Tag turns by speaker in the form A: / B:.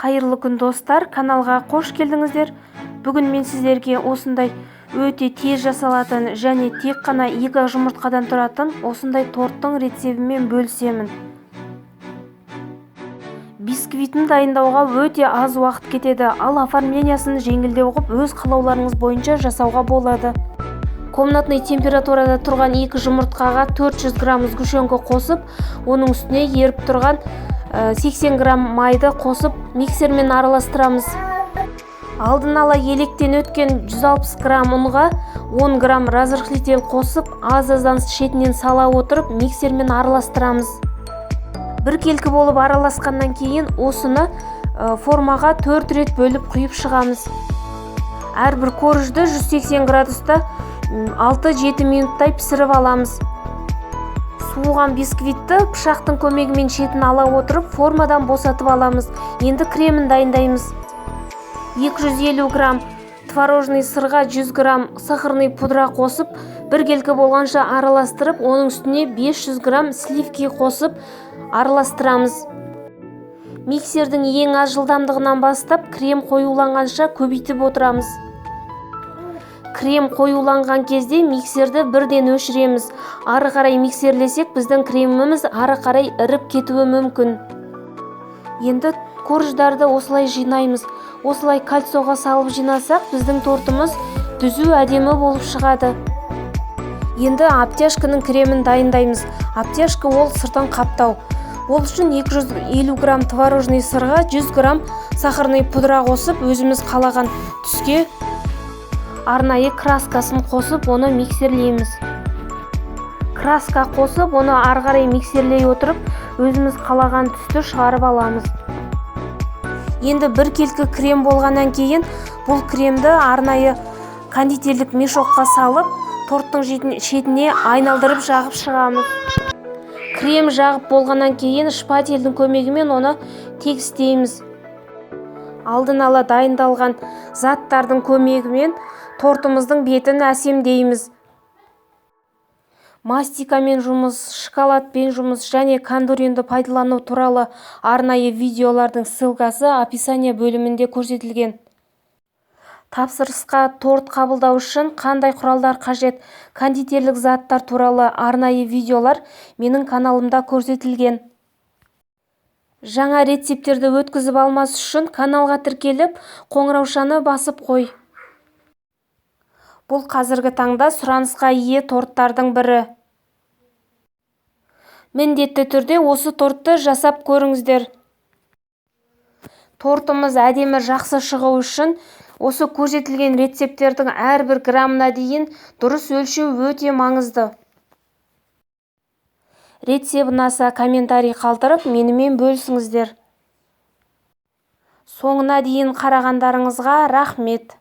A: Қайырлы күн достар, каналға қош келдіңіздер. Бүгін мен сіздерге осындай өте тез жасалатын және тек қана 2 жұмыртқадан тұратын осындай торттың рецебімен бөлісемін. Бисквитін дайындауға өте аз уақыт кетеді, ал оформлениясын жеңілдеу қылып өз қалауларыңыз бойынша жасауға болады. Комнатный температурада тұрған 2 жұмыртқаға 400 грамм сгущенка қосып, оның үстіне еріп тұрған 80 грамм майды қосып миксермен араластырамыз. Алдын ала електен өткен 160 грамм ұнға 10 грамм разрыхлитель қосып, аз-аздан шетінен сала отырып миксермен араластырамыз. Біркелкі болып араласқаннан кейін осыны формаға 4 рет бөліп құйып шығамыз. Әрбір коржды 180 градуста 6-7 минуттай пісіріп аламыз. Суыған бисквитті пышақтың көмегімен шетін ала отырып формадан босатып аламыз. Енді кремін дайындаймыз. 250 грамм творожный сырға 100 грамм сахарный пудра қосып, біркелкі болғанша араластырып, оның үстіне 500 грамм сливки қосып араластырамыз. Миксердің ең аз жылдамдығынан бастап крем қоюланғанша көбейтіп отырамыз. Крем қоюланған кезде миксерді бірден өшіреміз. Ары қарай миксерлесек, біздің креміміз ары қарай іріп кетуі мүмкін. Енді корждарды осылай жинаймыз. Осылай кольцоға салып жинасақ, біздің тортымыз түзу әдемі болып шығады. Енді обтяжканың кремін дайындаймыз. Обтяжка ол сыртын қаптау. Ол үшін 250 грамм творожный сырға 100 грамм сахарный пудра қосып, өзіміз қалаған түске арнайы краскасын қосып, оны миксерлейміз. Краска қосып, оны ары қарай миксерлей отырып, өзіміз қалаған түсті шығарып аламыз. Енді біркелкі крем болғаннан кейін бұл кремді арнайы кондитерлік мешокқа салып, торттың шетіне айналдырып жағып шығамыз. Крем жағып болғаннан кейін шпательдің көмегімен оны тегістейміз. Алдын ала дайындалған заттардың көмегімен тортымыздың бетін әсемдейміз. Мастикамен жұмыс, шоколадпен жұмыс және кондуринді пайдалану туралы арнайы видеолардың ссылкасы описание бөлімінде көрсетілген. Тапсырысқа торт қабылдау үшін қандай құралдар қажет, кондитерлік заттар туралы арнайы видеолар менің каналымда көрсетілген. Жаңа рецептерді өткізіп алмас үшін каналға тіркеліп, қоңыраушаны басып қой. Бұл қазіргі таңда сұранысқа ие торттардың бірі. Міндетті түрде осы тортты жасап көріңіздер. Тортымыз әдемі жақсы шығу үшін осы көрсетілген рецептердің әрбір граммына дейін дұрыс өлшеу өте маңызды. Рецепт ұнаса комментарий қалдырып, менімен бөлісіңіздер. Соңына дейін қарағандарыңызға рахмет.